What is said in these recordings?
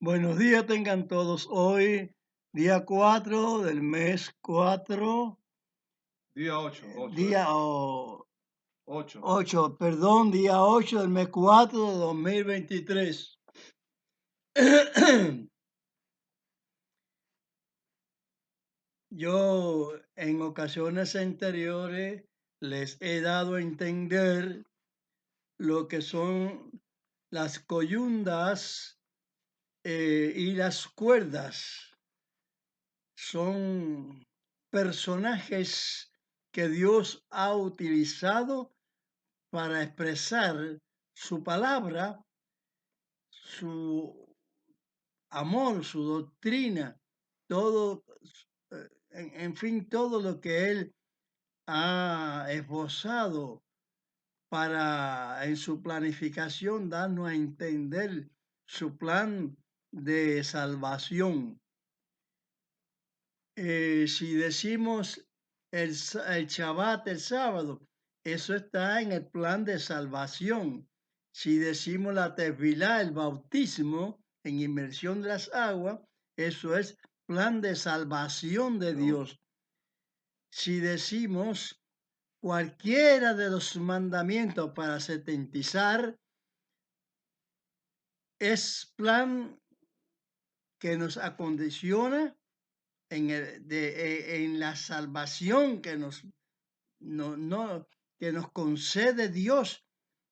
Buenos días tengan todos. Hoy, día 4 del mes 4, Día 8, día 8. 8, perdón, día 8 del mes 4 de 2023. Yo en ocasiones anteriores les he dado a entender lo que son las coyundas y las cuerdas. Son personajes que Dios ha utilizado para expresar su palabra, su amor, su doctrina, todo, en fin, todo lo que Él ha esbozado para en su planificación darnos a entender su plan de salvación. Si decimos el Shabbat, el sábado, eso está en el plan de salvación. Si decimos la Tevilá, el bautismo, en inmersión de las aguas, eso es plan de salvación de Dios. Si decimos cualquiera de los mandamientos para setentizar, es plan que nos acondiciona en la salvación que que nos concede Dios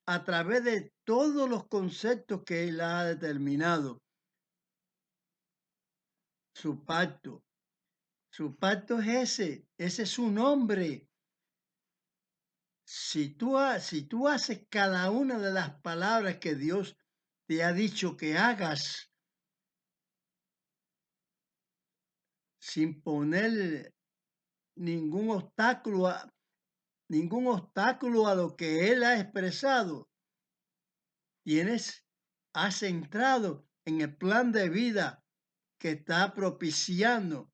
a través de todos los conceptos que Él ha determinado. Su pacto. Su pacto es ese es su nombre. Si tú haces cada una de las palabras que Dios te ha dicho que hagas, sin poner ningún ningún obstáculo a lo que Él ha expresado, has entrado en el plan de vida que está propiciando.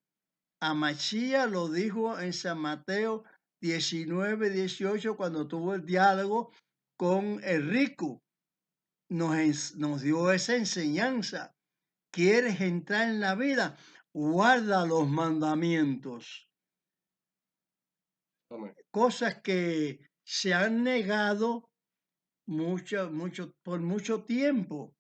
A Mashiach lo dijo en San Mateo 19:18 cuando tuvo el diálogo con el rico. Nos dio esa enseñanza. ¿Quieres entrar en la vida? Guarda los mandamientos. Amén. Cosas que se han negado por mucho tiempo.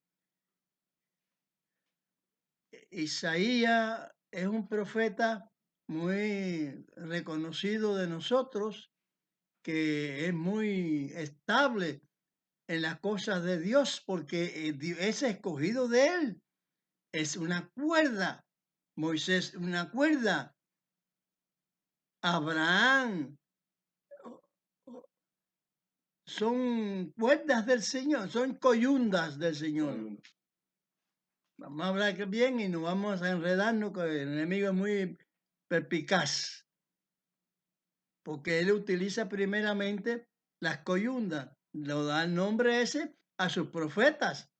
Isaías es un profeta muy reconocido de nosotros, que es muy estable en las cosas de Dios, porque es escogido de él. Es una cuerda. Moisés, una cuerda. Abraham, son cuerdas del Señor, son coyundas del Señor. Vamos a hablar bien y no vamos a enredarnos, que el enemigo es muy perspicaz, porque él utiliza primeramente las coyundas, lo da el nombre ese a sus profetas.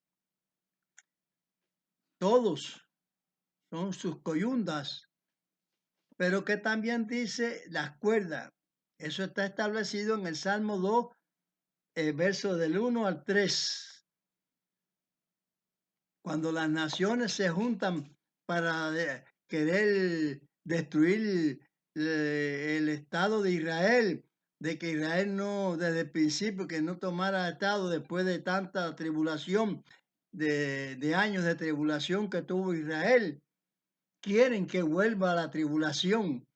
Todos son sus coyundas, pero que también dice las cuerdas. Eso está establecido en el Salmo 2, verso del 1 al 3. Cuando las naciones se juntan para querer destruir el Estado de Israel, de que Israel no, desde el principio, que no tomara Estado después de tanta tribulación, de años de tribulación que tuvo Israel, quieren que vuelva a la tribulación.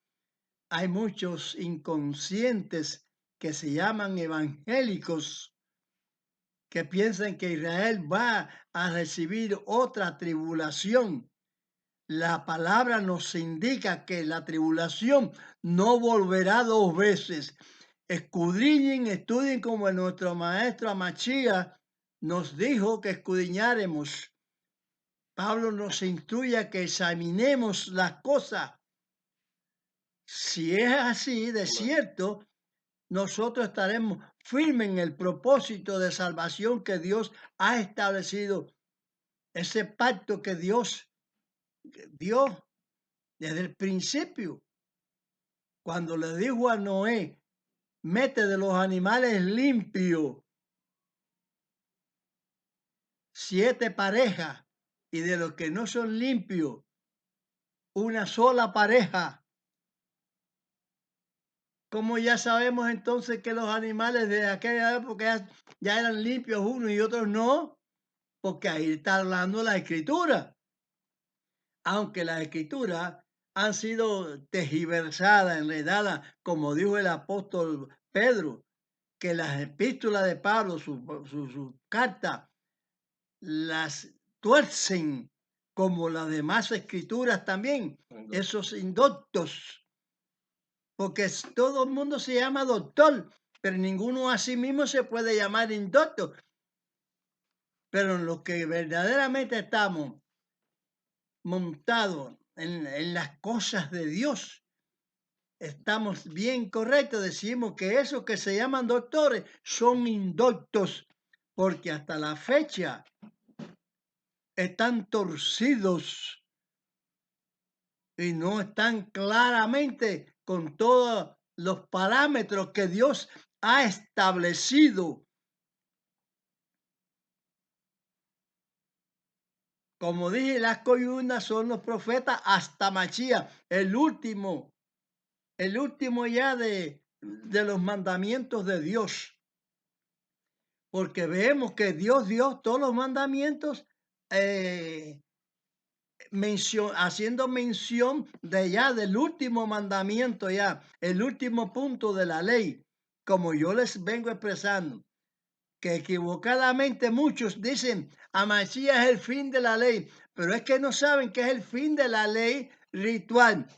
Hay muchos inconscientes que se llaman evangélicos que piensan que Israel va a recibir otra tribulación. La palabra nos indica que la tribulación no volverá dos veces. Escudriñen, estudien como nuestro maestro Amachía nos dijo que escudriñáramos. Pablo nos instruye a que examinemos las cosas. Si es así, de cierto, nosotros estaremos firmes en el propósito de salvación que Dios ha establecido, ese pacto que Dios dio desde el principio, cuando le dijo a Noé, mete de los animales limpios 7 parejas y de los que no son limpios, una sola pareja. Como ya sabemos entonces que los animales de aquella época ya eran limpios unos y otros no, porque ahí está hablando la escritura. Aunque las escrituras han sido tergiversadas, enredadas, como dijo el apóstol Pedro, que las epístolas de Pablo, su carta, las tuercen como las demás escrituras también, esos indoctos, porque todo el mundo se llama doctor, pero ninguno a sí mismo se puede llamar indocto. Pero en lo que verdaderamente estamos montados en las cosas de Dios, estamos bien correctos. Decimos que esos que se llaman doctores son indoctos, porque hasta la fecha están torcidos y no están claramente con todos los parámetros que Dios ha establecido. Como dije, las columnas son los profetas hasta Machía, el último ya de los mandamientos de Dios. Porque vemos que Dios dio todos los mandamientos haciendo mención de ya del último mandamiento, ya el último punto de la ley, como yo les vengo expresando, que equivocadamente muchos dicen Amasías es el fin de la ley, pero es que no saben que es el fin de la ley ritual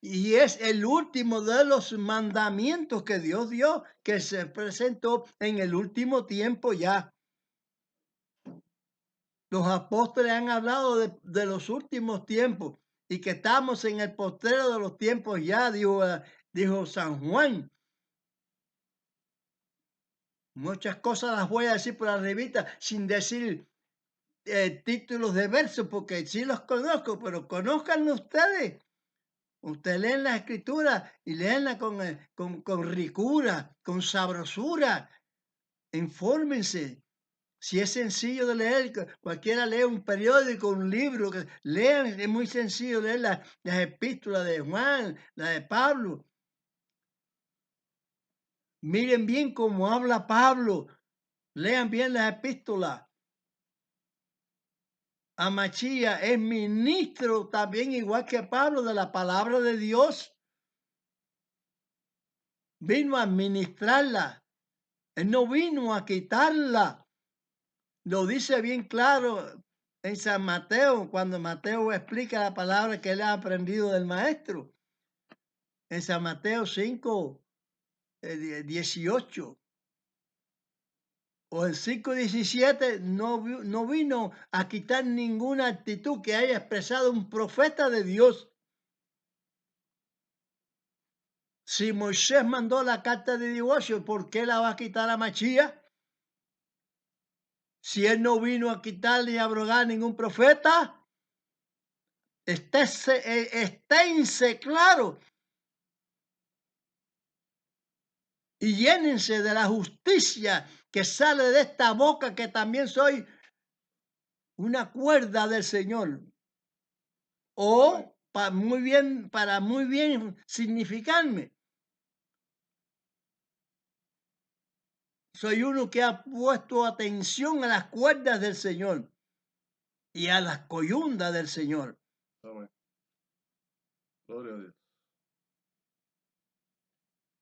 y es el último de los mandamientos que Dios dio, que se presentó en el último tiempo ya. Los apóstoles han hablado de los últimos tiempos y que estamos en el postrero de los tiempos ya, dijo San Juan. Muchas cosas las voy a decir por arribita sin decir títulos de versos, porque sí los conozco, pero conózcanlo ustedes. Ustedes leen la escritura y leenla con ricura, con sabrosura. Infórmense. Si es sencillo de leer, cualquiera lee un periódico, un libro, lean, es muy sencillo leer las epístolas de Juan, la de Pablo. Miren bien cómo habla Pablo, lean bien las epístolas. Amachía es ministro también, igual que Pablo, de la palabra de Dios. Vino a administrarla, él no vino a quitarla. Lo dice bien claro en San Mateo, cuando Mateo explica la palabra que él ha aprendido del maestro. En San Mateo 5, 18 o en 5:17 no vino a quitar ninguna actitud que haya expresado un profeta de Dios. Si Moisés mandó la carta de divorcio, ¿por qué la va a quitar a Machía? Si él no vino a quitar ni a abrogar ningún profeta, esténse claro y llénense de la justicia que sale de esta boca, que también soy una cuerda del Señor. O para muy bien significarme. Soy uno que ha puesto atención a las cuerdas del Señor y a las coyundas del Señor. Amén. Gloria a Dios.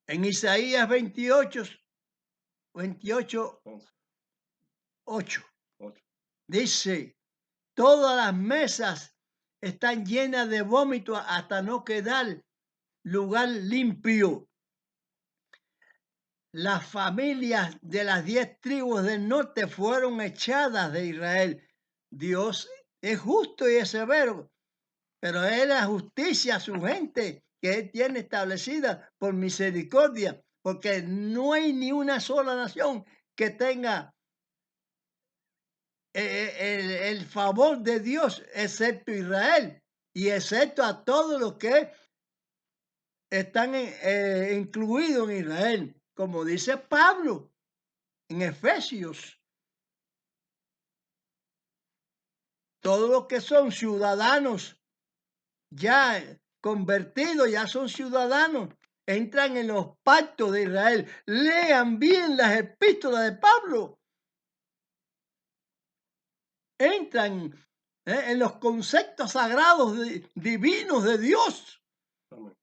En Isaías 28, 11, 8, 8. dice, todas las mesas están llenas de vómito hasta no quedar lugar limpio. Las familias de las 10 tribus del norte fueron echadas de Israel. Dios es justo y es severo, pero es la justicia a su gente que Él tiene establecida por misericordia, porque no hay ni una sola nación que tenga el favor de Dios, excepto Israel y excepto a todos los que están incluidos en Israel, como dice Pablo en Efesios. Todos los que son ciudadanos ya convertidos, ya son ciudadanos, entran en los pactos de Israel. Lean bien las epístolas de Pablo. Entran en los conceptos sagrados divinos de Dios. Amén.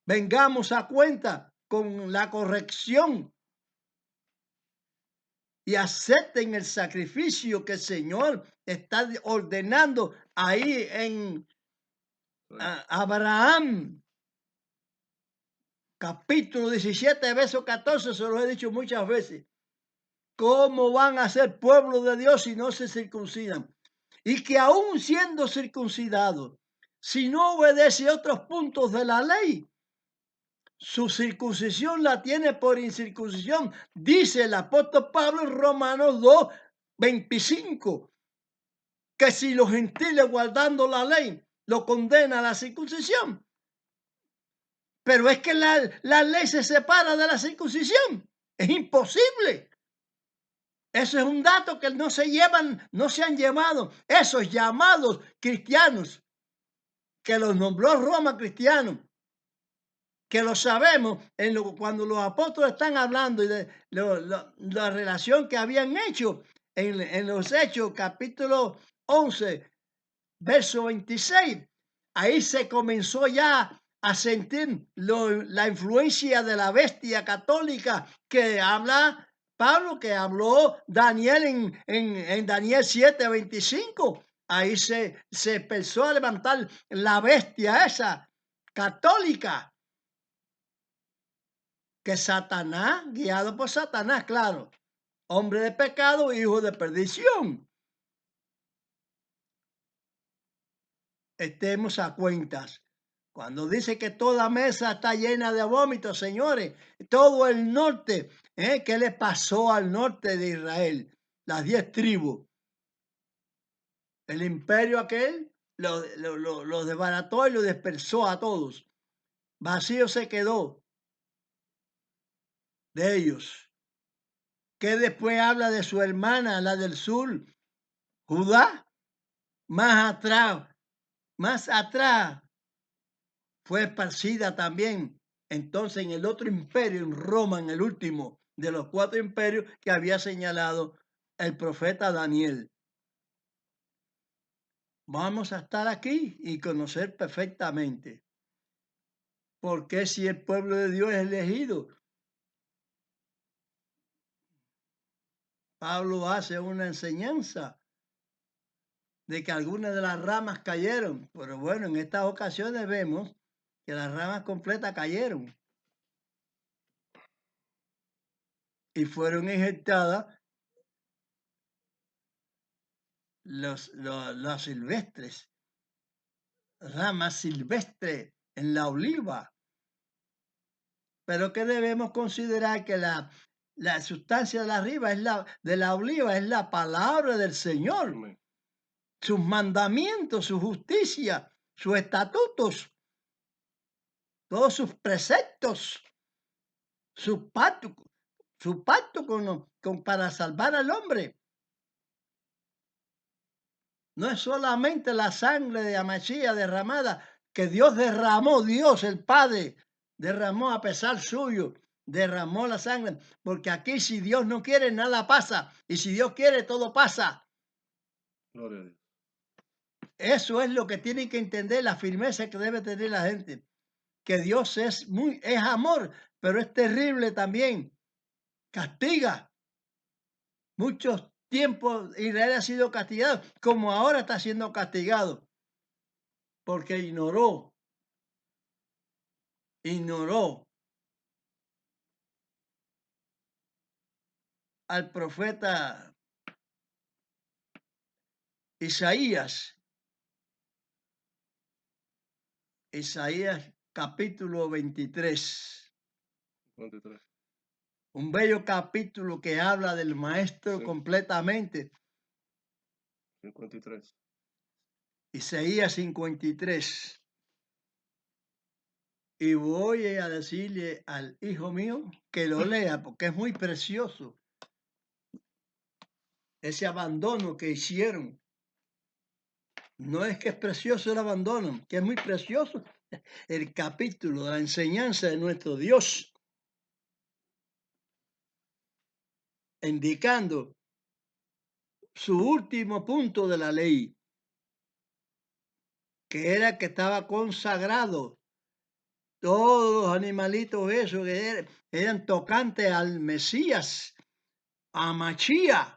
Vengamos a cuenta con la corrección y acepten el sacrificio que el Señor está ordenando ahí en Abraham. Capítulo 17, verso 14, se los he dicho muchas veces. ¿Cómo van a ser pueblo de Dios si no se circuncidan? Y que aún siendo circuncidados, si no obedece otros puntos de la ley, su circuncisión la tiene por incircuncisión, dice el apóstol Pablo en Romanos 2, 25, que si los gentiles guardando la ley lo condena a la circuncisión. Pero es que la ley se separa de la circuncisión. Es imposible. Eso es un dato que no se han llevado esos llamados cristianos, que los nombró Roma cristianos, que lo sabemos cuando los apóstoles están hablando y de la relación que habían hecho en los Hechos, capítulo 11, verso 26. Ahí se comenzó ya a sentir la influencia de la bestia católica que habla Pablo, que habló Daniel en Daniel 7:25. Ahí se empezó a levantar la bestia esa católica, que Satanás, guiado por Satanás, claro, hombre de pecado, hijo de perdición. Estemos a cuentas. Cuando dice que toda mesa está llena de vómitos, señores, todo el norte, ¿qué le pasó al norte de Israel? Las 10 tribus. El imperio aquel lo desbarató y lo dispersó a todos. Vacío se quedó de ellos. Que después habla de su hermana, la del sur, Judá. Más atrás fue esparcida también. Entonces en el otro imperio, en Roma, en el último de los 4 imperios que había señalado el profeta Daniel. Vamos a estar aquí y conocer perfectamente por qué, si el pueblo de Dios es elegido, Pablo hace una enseñanza de que algunas de las ramas cayeron, pero bueno, en estas ocasiones vemos que las ramas completas cayeron y fueron injertadas las silvestres, ramas silvestres en la oliva. Pero que debemos considerar que la sustancia de la oliva es la palabra del Señor. Amén. Sus mandamientos, su justicia, sus estatutos, todos sus preceptos, su pacto para salvar al hombre. No es solamente la sangre de Amachía derramada, que Dios derramó, Dios el Padre derramó a pesar suyo, derramó la sangre, porque aquí si Dios no quiere, nada pasa, y si Dios quiere, todo pasa. Gloria a Dios. Eso es lo que tienen que entender, la firmeza que debe tener la gente, que Dios es amor, pero es terrible también, castiga. Muchos tiempos Israel ha sido castigado, como ahora está siendo castigado, porque ignoró al profeta Isaías. Isaías capítulo 23. 53. Un bello capítulo que habla del maestro Sí. completamente. 53. Isaías 53. Y voy a decirle al hijo mío que lo lea porque es muy precioso. ese abandono que hicieron. No es que es precioso el abandono, que es muy precioso el capítulo de la enseñanza de nuestro Dios, indicando su último punto de la ley, que era que estaba consagrado. Todos los animalitos esos que eran tocantes al Mesías, a Machía.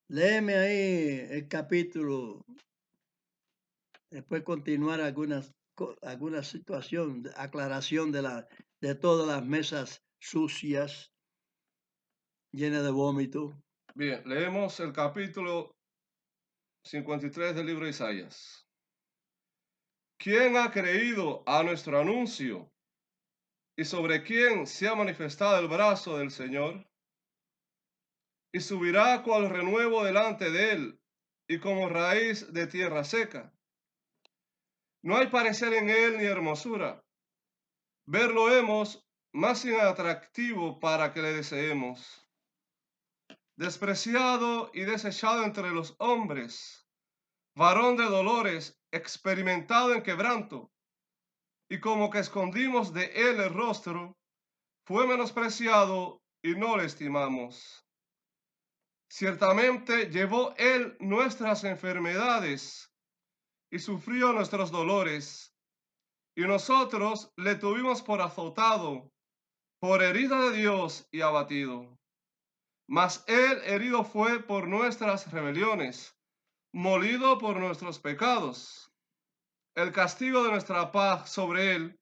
Léeme ahí el capítulo, después continuar alguna situación, aclaración de todas las mesas sucias, llenas de vómito. Bien, leemos el capítulo 53 del libro de Isaías. ¿Quién ha creído a nuestro anuncio? ¿Y sobre quién se ha manifestado el brazo del Señor? Y subirá cual renuevo delante de él, y como raíz de tierra seca. No hay parecer en él ni hermosura. Verlo hemos más inatractivo para que le deseemos. Despreciado y desechado entre los hombres, varón de dolores, experimentado en quebranto, y como que escondimos de él el rostro, fue menospreciado y no le estimamos. Ciertamente llevó él nuestras enfermedades y sufrió nuestros dolores, y nosotros le tuvimos por azotado, por herido de Dios y abatido. Mas él herido fue por nuestras rebeliones, molido por nuestros pecados. El castigo de nuestra paz sobre él,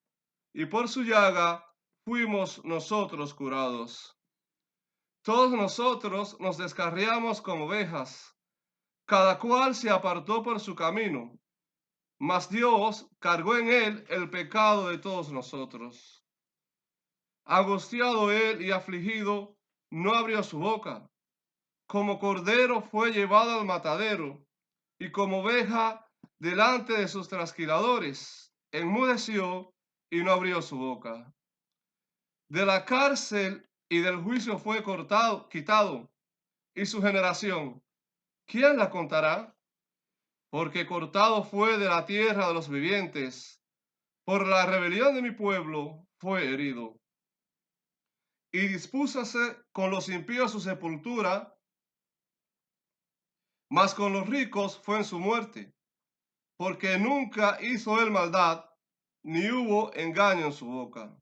y por su llaga fuimos nosotros curados. Todos nosotros nos descarriamos como ovejas, cada cual se apartó por su camino, mas Dios cargó en él el pecado de todos nosotros. Angustiado él y afligido, no abrió su boca. Como cordero fue llevado al matadero, y como oveja delante de sus trasquiladores, enmudeció y no abrió su boca. De la cárcel y del juicio fue quitado, y su generación, ¿quién la contará? Porque cortado fue de la tierra de los vivientes, por la rebelión de mi pueblo fue herido. Y dispúsose con los impíos su sepultura, mas con los ricos fue en su muerte, porque nunca hizo él maldad, ni hubo engaño en su boca.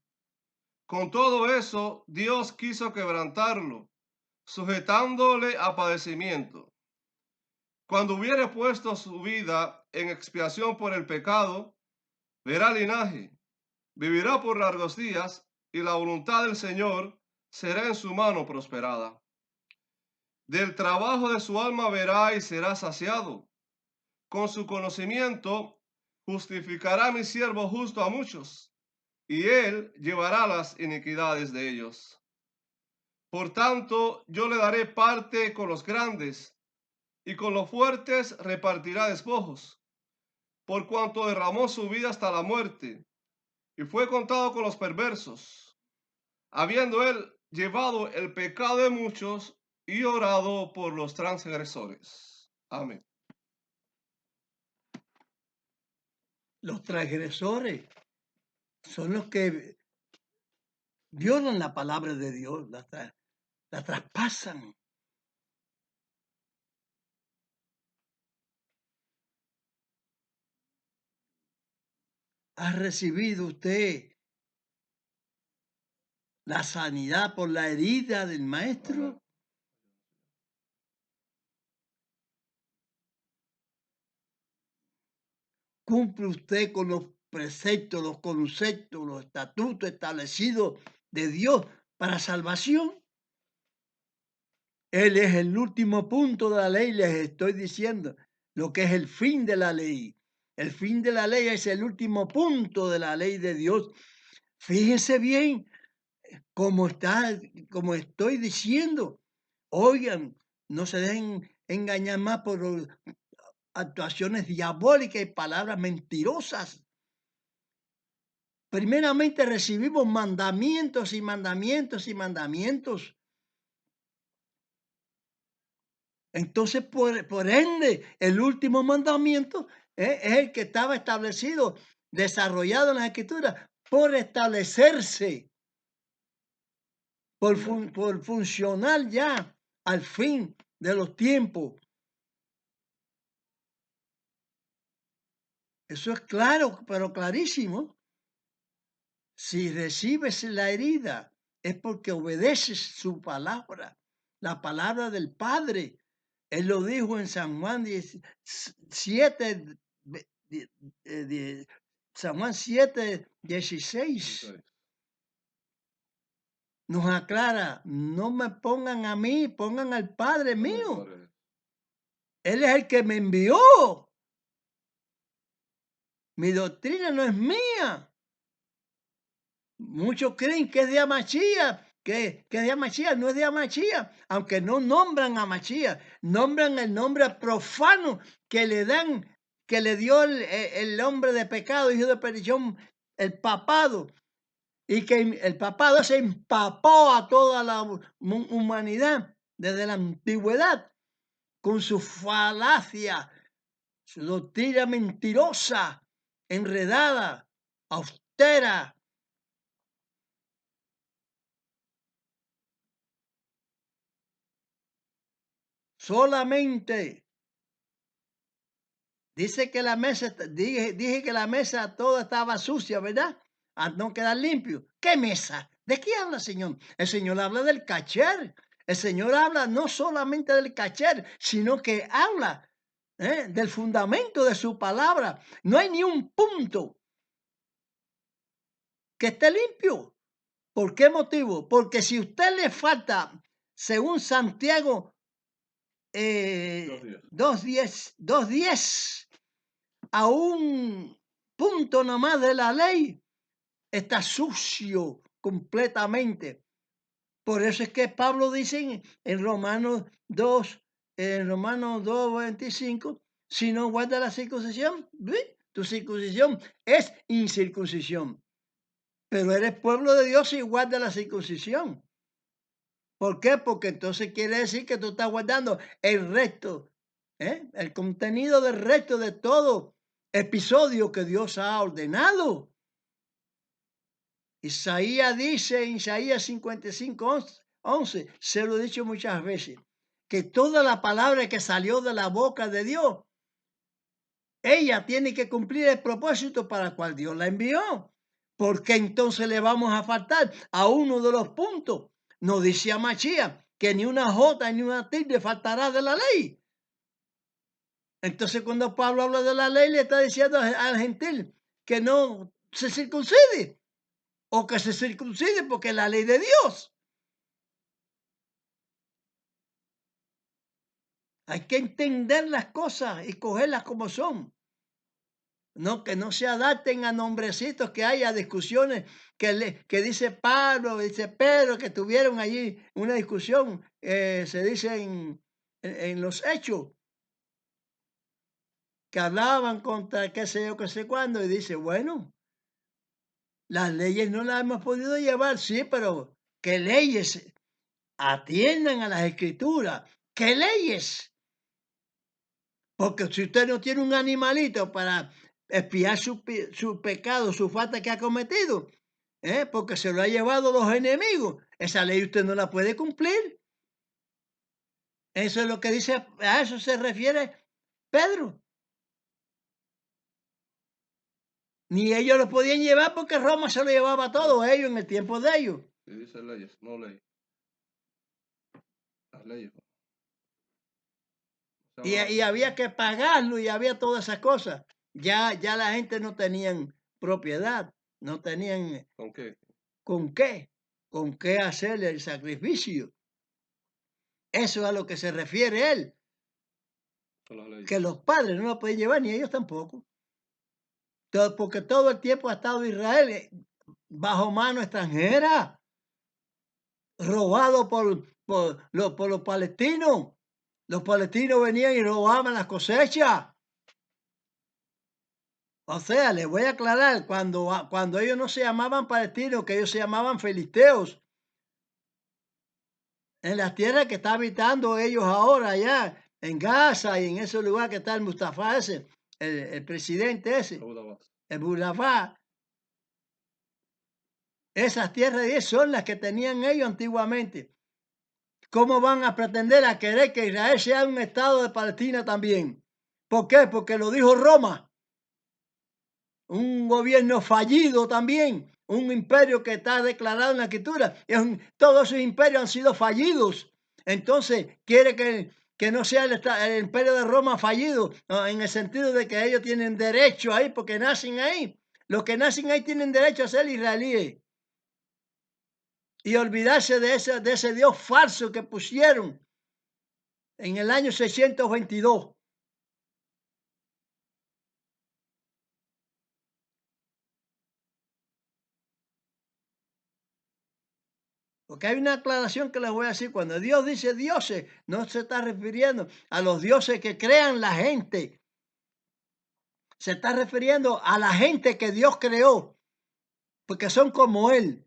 Con todo eso, Dios quiso quebrantarlo, sujetándole a padecimiento. Cuando hubiere puesto su vida en expiación por el pecado, verá linaje, vivirá por largos días, y la voluntad del Señor será en su mano prosperada. Del trabajo de su alma verá y será saciado. Con su conocimiento justificará mi siervo justo a muchos, y él llevará las iniquidades de ellos. Por tanto, yo le daré parte con los grandes, y con los fuertes repartirá despojos, por cuanto derramó su vida hasta la muerte, y fue contado con los perversos, habiendo él llevado el pecado de muchos y orado por los transgresores. Amén. Los transgresores son los que violan la palabra de Dios, la traspasan. ¿Ha recibido usted la sanidad por la herida del maestro? ¿Cumple usted con los preceptos, los conceptos, los estatutos establecidos de Dios para salvación? Él es el último punto de la ley, les estoy diciendo lo que es el fin de la ley. El fin de la ley es el último punto de la ley de Dios. Fíjense bien cómo está, como estoy diciendo. Oigan, no se dejen engañar más por actuaciones diabólicas y palabras mentirosas. primeramente recibimos mandamientos y mandamientos y mandamientos. Entonces, por ende, el último mandamiento es el que estaba establecido, desarrollado en las Escrituras, por establecerse, por funcionar ya al fin de los tiempos. Eso es claro, pero clarísimo. Si recibes la herida, es porque obedeces su palabra, la palabra del Padre. Él lo dijo en San Juan 7, San Juan 7, 16. Nos aclara, no me pongan a mí, pongan al Padre mío. Él es el que me envió. Mi doctrina no es mía. Muchos creen que es de Amachía, que es de Amachía, no es de Amachía, aunque no nombran a Amachía, nombran el nombre profano que le dan, que le dio el hombre de pecado, hijo de perdición, el papado, y que el papado se empapó a toda la humanidad desde la antigüedad con su falacia, su doctrina mentirosa, enredada, austera. Solamente dice que la mesa, dije que la mesa toda estaba sucia, ¿verdad? A no quedar limpio. ¿Qué mesa? ¿De qué habla, Señor? El Señor habla del cacher. El Señor habla no solamente del cacher, sino que habla del fundamento de su palabra. No hay ni un punto que esté limpio. ¿Por qué motivo? Porque si a usted le falta, según Santiago 2:10, a un punto nomás de la ley, está sucio completamente. Por eso es que Pablo dice en Romanos 2:25, si no guarda la circuncisión, tu circuncisión es incircuncisión. Pero eres pueblo de Dios y guarda la circuncisión. ¿Por qué? Porque entonces quiere decir que tú estás guardando el resto, el contenido del resto de todo episodio que Dios ha ordenado. Isaías dice en Isaías 55:11, se lo he dicho muchas veces, que toda la palabra que salió de la boca de Dios, ella tiene que cumplir el propósito para el cual Dios la envió. ¿Por qué entonces le vamos a faltar a uno de los puntos? No dice Amachía que ni una jota ni una tilde faltará de la ley. Entonces cuando Pablo habla de la ley, le está diciendo al gentil que no se circuncide o que se circuncide porque es la ley de Dios. Hay que entender las cosas y cogerlas como son. No, que no se adapten a nombrecitos, que haya discusiones que dice Pablo, dice Pedro, que tuvieron allí una discusión, se dice en los hechos, que hablaban contra qué sé yo, qué sé cuándo, y dice, bueno, las leyes no las hemos podido llevar, sí, pero ¿qué leyes? Atiendan a las escrituras. ¿Qué leyes? Porque si usted no tiene un animalito para expiar su pecado, su falta que ha cometido, porque se lo ha llevado los enemigos, esa ley usted no la puede cumplir. Eso es lo que dice, a eso se refiere Pedro. Ni ellos lo podían llevar porque Roma se lo llevaba todo, ellos en el tiempo de ellos. Y dice leyes, no ley. Las leyes. Y había que pagarlo y había todas esas cosas. Ya la gente no tenían propiedad, no tenían ¿Con qué? con qué hacer el sacrificio. Eso es a lo que se refiere él. Que los padres no lo pueden llevar, ni ellos tampoco. Porque todo el tiempo ha estado Israel bajo mano extranjera, robado por los palestinos. Los palestinos venían y robaban las cosechas. O sea, les voy a aclarar, cuando ellos no se llamaban palestinos, que ellos se llamaban filisteos, en las tierras que está habitando ellos ahora allá, en Gaza y en ese lugar que está el Mustafa ese, el presidente ese, el Burafá. Esas tierras de son las que tenían ellos antiguamente. ¿Cómo van a pretender a querer que Israel sea un estado de Palestina también? ¿Por qué? Porque lo dijo Roma. Un gobierno fallido también, un imperio que está declarado en la escritura. Todos esos imperios han sido fallidos. Entonces, quiere que no sea el imperio de Roma fallido, en el sentido de que ellos tienen derecho ahí, porque nacen ahí. Los que nacen ahí tienen derecho a ser israelíes. Y olvidarse de ese Dios falso que pusieron en el año 622. Porque hay una aclaración que les voy a decir. Cuando Dios dice dioses, no se está refiriendo a los dioses que crean la gente. Se está refiriendo a la gente que Dios creó, porque son como Él,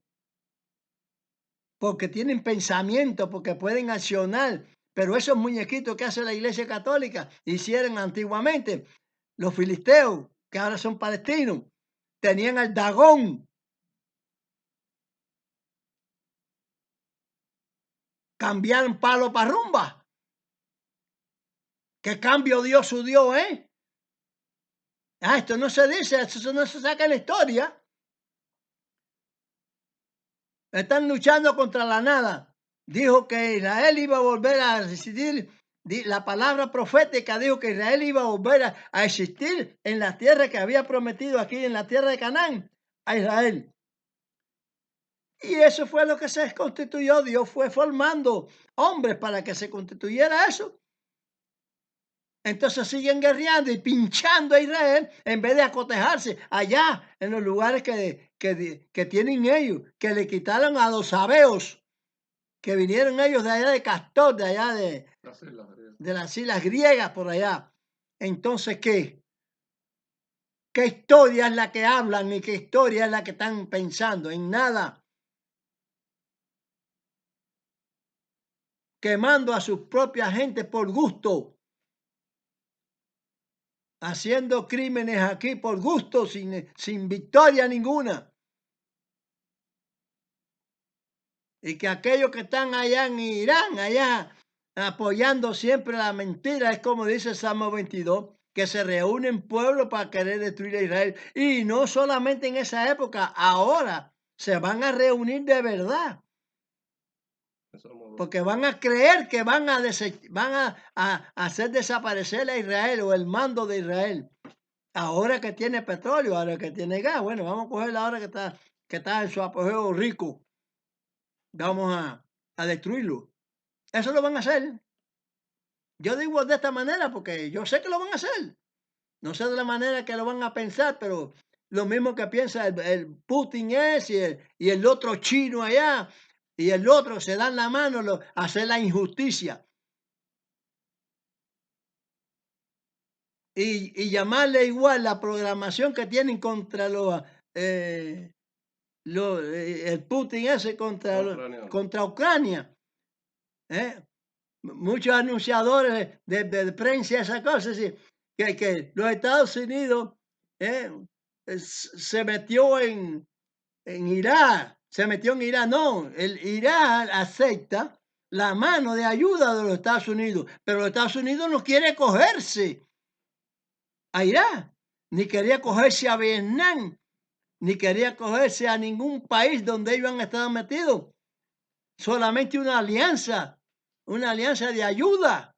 porque tienen pensamiento, porque pueden accionar. Pero esos muñequitos que hace la Iglesia Católica hicieron antiguamente los filisteos, que ahora son palestinos, tenían al Dagón. Cambiaron palo para rumba. ¿Qué cambio dio su Dios, eh? Esto no se dice, esto no se saca en la historia. Están luchando contra la nada. Dijo que Israel iba a volver a existir. La palabra profética dijo que Israel iba a volver a existir en la tierra que había prometido aquí, en la tierra de Canaán, a Israel. Y eso fue lo que se constituyó. Dios fue formando hombres para que se constituyera eso. Entonces siguen guerreando y pinchando a Israel en vez de acotejarse allá en los lugares que tienen ellos, que le quitaron a los sabeos, que vinieron ellos de allá de Castor, de allá de las islas griegas por allá. Entonces, ¿qué? ¿Qué historia es la que hablan y qué historia es la que están pensando? En nada. Quemando a sus propias gente por gusto. Haciendo crímenes aquí por gusto, sin victoria ninguna. Y que aquellos que están allá en Irán, allá apoyando siempre la mentira, es como dice el Salmo 22, que se reúnen pueblos para querer destruir a Israel. Y no solamente en esa época, ahora se van a reunir de verdad. Porque van a creer que van a hacer desaparecer a Israel o el mando de Israel. Ahora que tiene petróleo, ahora que tiene gas, bueno, vamos a coger la hora que está en su apogeo rico. Vamos a destruirlo. Eso lo van a hacer. Yo digo de esta manera porque yo sé que lo van a hacer. No sé de la manera que lo van a pensar, pero lo mismo que piensa el Putin y el otro chino allá y el otro se dan la mano a hacer la injusticia. Y llamarle igual la programación que tienen contra el Putin ese contra Ucrania. Muchos anunciadores de prensa, esas cosas, que los Estados Unidos se metió en Irak, no, el Irak acepta la mano de ayuda de los Estados Unidos, pero los Estados Unidos no quiere cogerse a Irak, ni quería cogerse a Vietnam, ni quería cogerse a ningún país donde ellos han estado metidos, solamente una alianza de ayuda.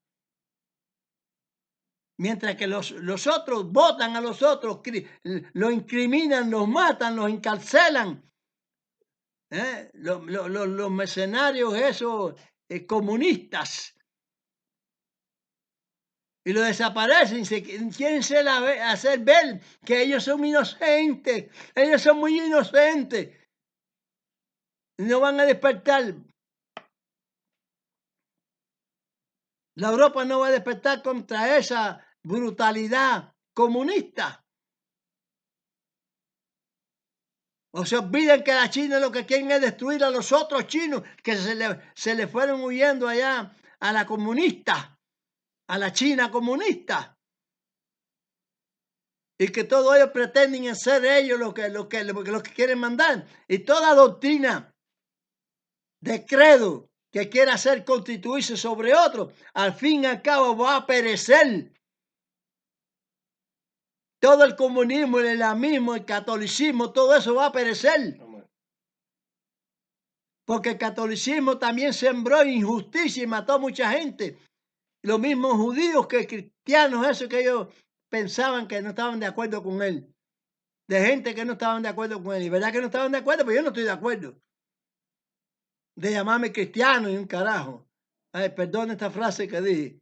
Mientras que los otros votan a los otros, los incriminan, los matan, los encarcelan. Los mercenarios esos comunistas. Y lo desaparecen, quieren hacer ver que ellos son inocentes. Ellos son muy inocentes. No van a despertar. La Europa no va a despertar contra esa brutalidad comunista. O se olvidan que la China lo que quieren es destruir a los otros chinos que se le fueron huyendo allá a la comunista, a la China comunista. Y que todos ellos pretenden ser ellos lo que quieren mandar. Y toda doctrina de credo que quiera hacer constituirse sobre otro, al fin y al cabo va a perecer. Todo el comunismo, el islamismo, el catolicismo, todo eso va a perecer. Porque el catolicismo también sembró injusticia y mató a mucha gente. Los mismos judíos que cristianos, eso que ellos pensaban que no estaban de acuerdo con él. De gente que no estaban de acuerdo con él. Y verdad que no estaban de acuerdo, pero yo no estoy de acuerdo. De llamarme cristiano y un carajo. Ay, perdón esta frase que dije.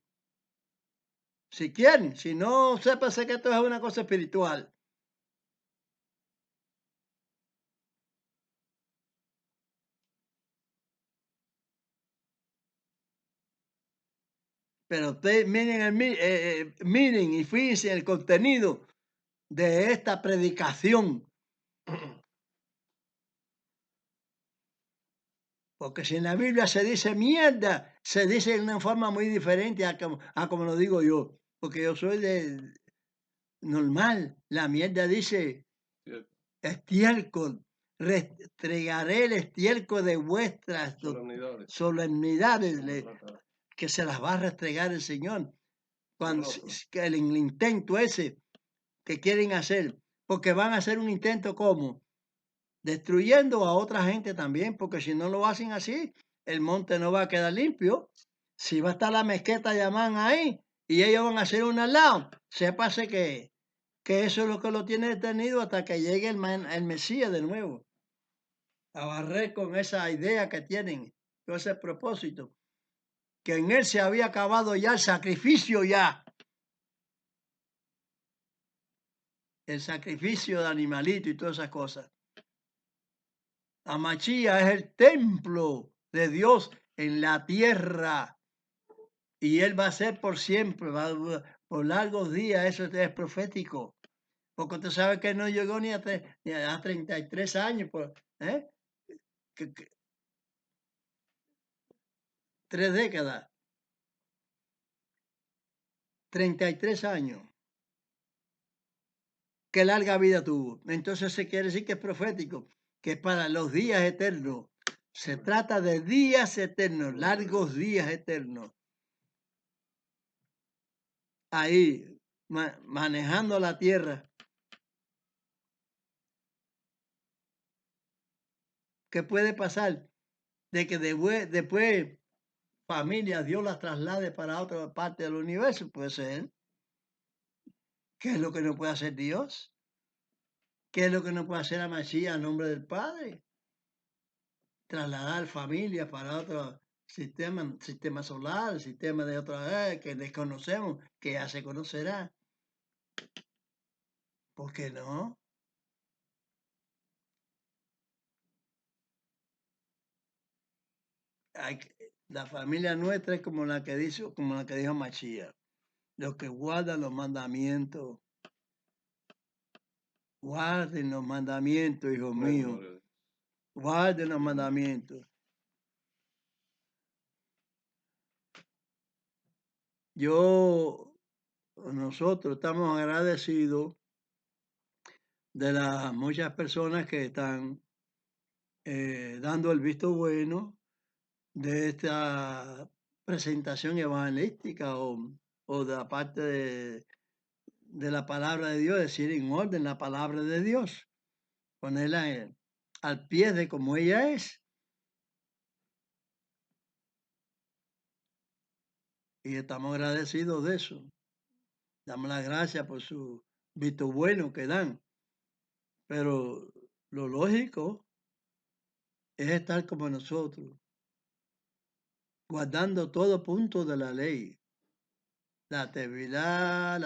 Si quieren, si no, sépase que esto es una cosa espiritual. Pero ustedes miren y fíjense el contenido de esta predicación. Porque si en la Biblia se dice mierda, se dice de una forma muy diferente a como lo digo yo. Porque yo soy de normal. La mierda dice estiércol. Restregaré el estiércol de vuestras solemnidades que se las va a restregar el Señor. Cuando el intento ese que quieren hacer, porque van a hacer un intento como destruyendo a otra gente también, porque si no lo hacen así, el monte no va a quedar limpio. Si va a estar la mezquita Yamán ahí y ellos van a hacer un al lado, sépase que eso es lo que lo tiene detenido hasta que llegue el Mesías de nuevo. A barrer con esa idea que tienen, con ese propósito, que en él se había acabado ya el sacrificio ya. El sacrificio de animalito y todas esas cosas. Amachía es el templo de Dios en la tierra y él va a ser por siempre, por largos días, eso es profético. Porque usted sabe que no llegó ni a 33 años, ¿eh? 3 décadas, 33 años. Qué larga vida tuvo. Entonces se quiere decir que es profético, que es para los días eternos. Se trata de días eternos, largos días eternos. Ahí, manejando la tierra. ¿Qué puede pasar? De que después familia Dios las traslade para otra parte del universo, puede ser. ¿Qué es lo que no puede hacer Dios? ¿Qué es lo que no puede hacer Amachía a nombre del Padre? Trasladar familia para otro sistema solar, sistema de otra vez que desconocemos, que ya se conocerá. ¿Por qué no? La familia nuestra es como la que dijo Machía. Los que guardan los mandamientos. Guarden los mandamientos, hijos míos. Guarden los mandamientos. Nosotros estamos agradecidos de las muchas personas que están dando el visto bueno de esta presentación evangelística o de la parte de la palabra de Dios, decir en orden la palabra de Dios, ponerla al pie de como ella es. Y estamos agradecidos de eso. Damos las gracias por su visto bueno que dan. Pero lo lógico es estar como nosotros, guardando todo punto de la ley. La tevilá,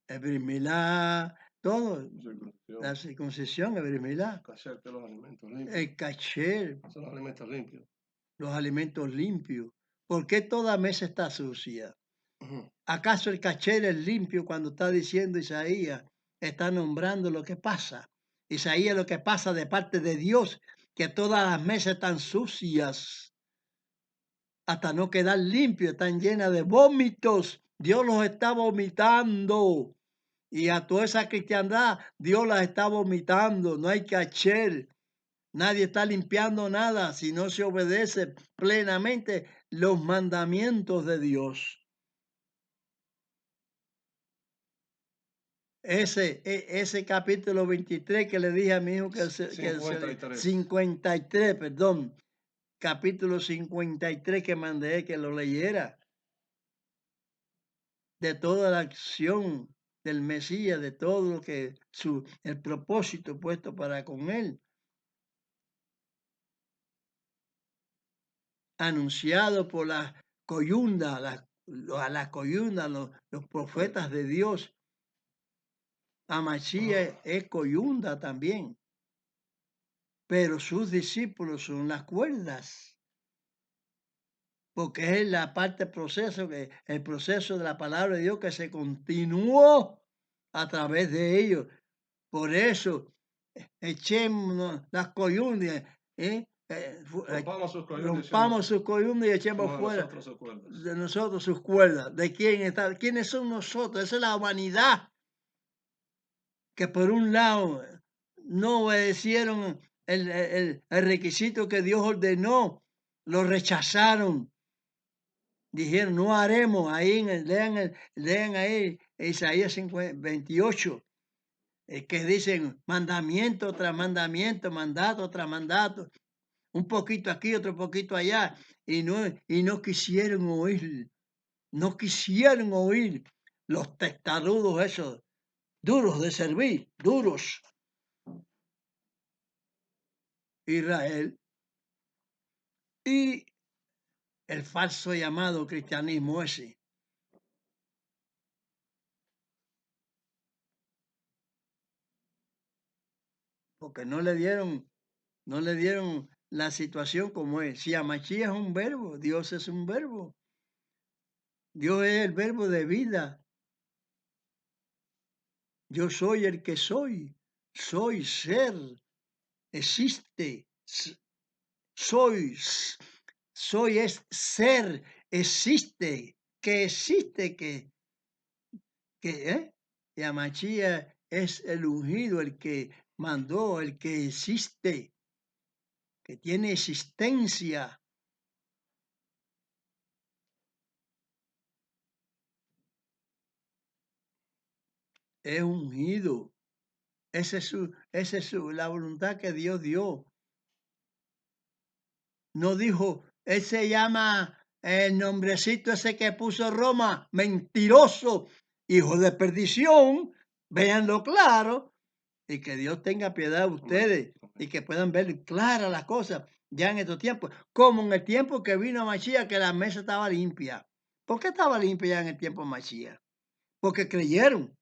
el brismilá, todo. La circuncisión, el brismilá. El caché. Son los alimentos limpios. Los alimentos limpios. ¿Por qué toda mesa está sucia? ¿Acaso el caché es limpio cuando está diciendo Isaías? Está nombrando lo que pasa. Isaías, lo que pasa de parte de Dios, que todas las mesas están sucias hasta no quedar limpias, están llenas de vómitos. Dios los está vomitando. Y a toda esa cristiandad, Dios las está vomitando. No hay que hacer. Nadie está limpiando nada si no se obedece plenamente los mandamientos de Dios. Ese capítulo 23 que le dije a mi hijo que 53. 53, perdón, capítulo 53 que mandé que lo leyera, de toda la acción del Mesías, de todo lo que el propósito puesto para con él, anunciado por las coyundas, las coyundas, los profetas de Dios. Amachía es coyunda también, pero sus discípulos son las cuerdas, porque es la parte del proceso, el proceso de la palabra de Dios que se continuó a través de ellos. Por eso, echemos las coyundas, rompamos sus coyundas y echemos fuera de nosotros sus cuerdas. ¿De quién está? ¿Quiénes son nosotros? Esa es la humanidad que por un lado no obedecieron el requisito que Dios ordenó, lo rechazaron. Dijeron, no haremos. Ahí lean ahí Isaías 28, que dicen mandamiento tras mandamiento, mandato tras mandato, un poquito aquí, otro poquito allá, y no quisieron oír, no quisieron oír los testarudos esos, duros de servir, duros. Israel y el falso llamado cristianismo ese. Porque no le dieron la situación como es. Si Amachí es un verbo, Dios es un verbo. Dios es el verbo de vida. Yo soy el que soy ser, existe, soy es ser, existe, y Amachía es el ungido, el que mandó, el que existe, que tiene existencia. Es ungido. Esa es la voluntad que Dios dio. No dijo, él se llama el nombrecito ese que puso Roma, mentiroso, hijo de perdición, véanlo claro, y que Dios tenga piedad de ustedes y que puedan ver claras las cosas ya en estos tiempos, como en el tiempo que vino Mashiach, que la mesa estaba limpia. ¿Por qué estaba limpia ya en el tiempo de Mashiach? Porque creyeron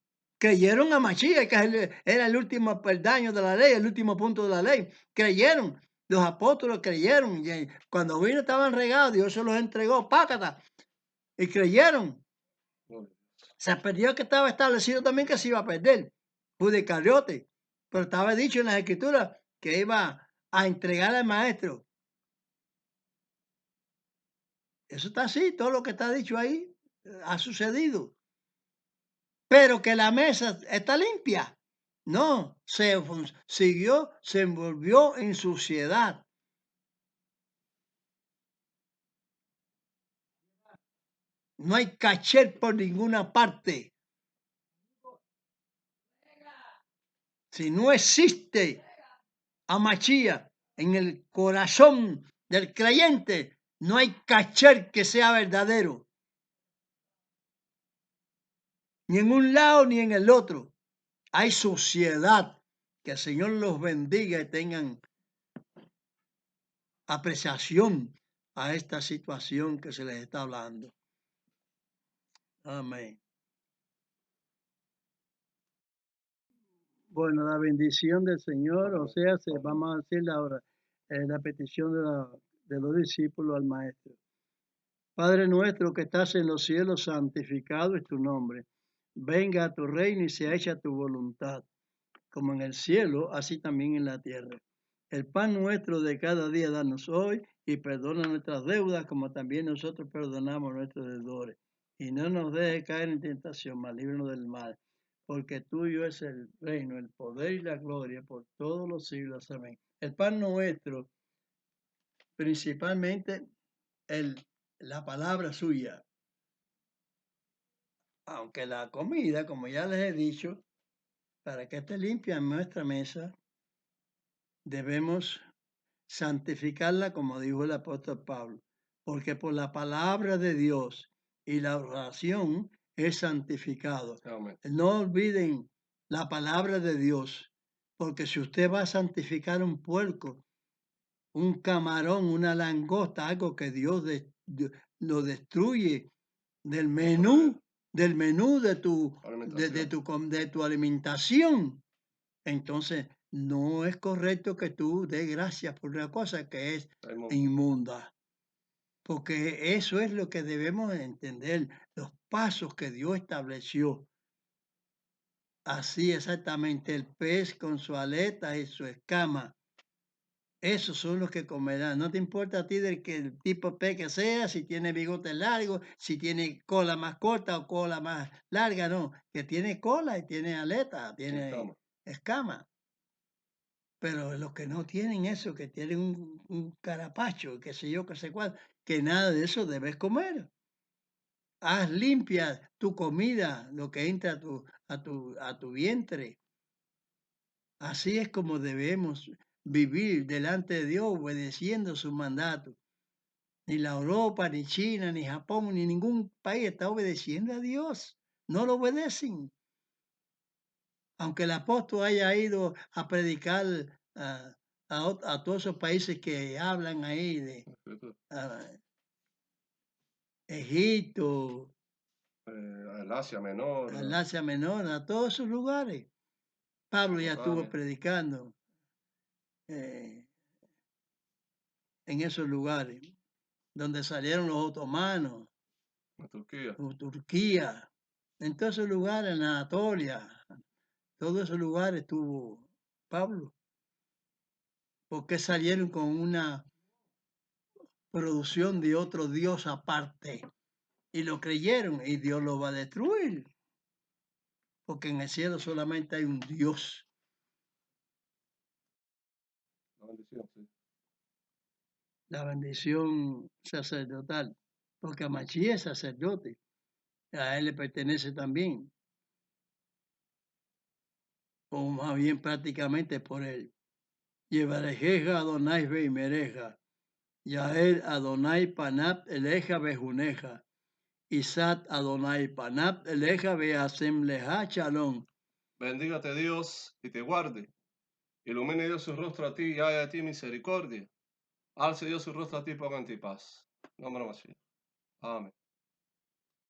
a Mashiach, que era el último peldaño de la ley, el último punto de la ley, creyeron. Los apóstoles creyeron, y cuando vino estaban regados, Dios se los entregó, pácata, y creyeron. Se perdió que estaba establecido también que se iba a perder, Judas Iscariote, pero estaba dicho en las escrituras que iba a entregar al maestro. Eso está así, todo lo que está dicho ahí ha sucedido. Pero que la mesa está limpia. No, se envolvió en suciedad. No hay cachet por ninguna parte. Si no existe Amachía en el corazón del creyente, no hay cachet que sea verdadero. Ni en un lado ni en el otro. Hay suciedad. Que el Señor los bendiga y tengan apreciación a esta situación que se les está hablando. Amén. Bueno, la bendición del Señor, o sea, vamos a decir ahora la petición de los discípulos al Maestro. Padre nuestro que estás en los cielos, santificado es tu nombre. Venga a tu reino y sea hecha tu voluntad, como en el cielo, así también en la tierra. El pan nuestro de cada día danos hoy y perdona nuestras deudas como también nosotros perdonamos a nuestros deudores. Y no nos dejes caer en tentación, mas líbranos del mal. Porque tuyo es el reino, el poder y la gloria por todos los siglos. Amén. El pan nuestro, principalmente la palabra suya. Aunque la comida, como ya les he dicho, para que esté limpia en nuestra mesa, debemos santificarla como dijo el apóstol Pablo, porque por la palabra de Dios y la oración es santificado. Amén. No olviden la palabra de Dios, porque si usted va a santificar un puerco, un camarón, una langosta, algo que Dios lo destruye del menú de tu alimentación, entonces no es correcto que tú des gracias por una cosa que es inmunda, porque eso es lo que debemos entender, los pasos que Dios estableció. Así exactamente, el pez con su aleta y su escama, esos son los que comerán. No te importa a ti del que el tipo de pez que sea, si tiene bigote largo, si tiene cola más corta o cola más larga, no, que tiene cola y tiene aleta, tiene escama. Pero los que no tienen eso, que tienen un carapacho, qué sé yo, qué sé cuál, que nada de eso debes comer. Haz limpia tu comida, lo que entra a tu vientre. Así es como debemos vivir delante de Dios, obedeciendo su mandato. Ni la Europa, ni China, ni Japón, ni ningún país está obedeciendo a Dios. No lo obedecen. Aunque el apóstol haya ido a predicar a todos esos países que hablan ahí de Egipto, El Asia Menor. al Asia Menor, a todos esos lugares. Pablo ya estuvo predicando en esos lugares, donde salieron los otomanos, Turquía, en todos esos lugares, en Anatolia, todos esos lugares estuvo Pablo, porque salieron con una producción de otro Dios aparte y lo creyeron y Dios lo va a destruir, porque en el cielo solamente hay un Dios. La bendición sacerdotal, porque Amachí es sacerdote, a él le pertenece también, o más bien prácticamente por él. Yevarejeja Adonai Veimereja, Yael Adonai Panap Eleja Bejuneja, Isat Adonai Panap Eleja Beasem Leja Shalom. Bendígate Dios y te guarde. Ilumine Dios su rostro a ti y haya de ti misericordia. Alce Dios su rostro a ti y ponga en ti paz. Nombre más. Amén.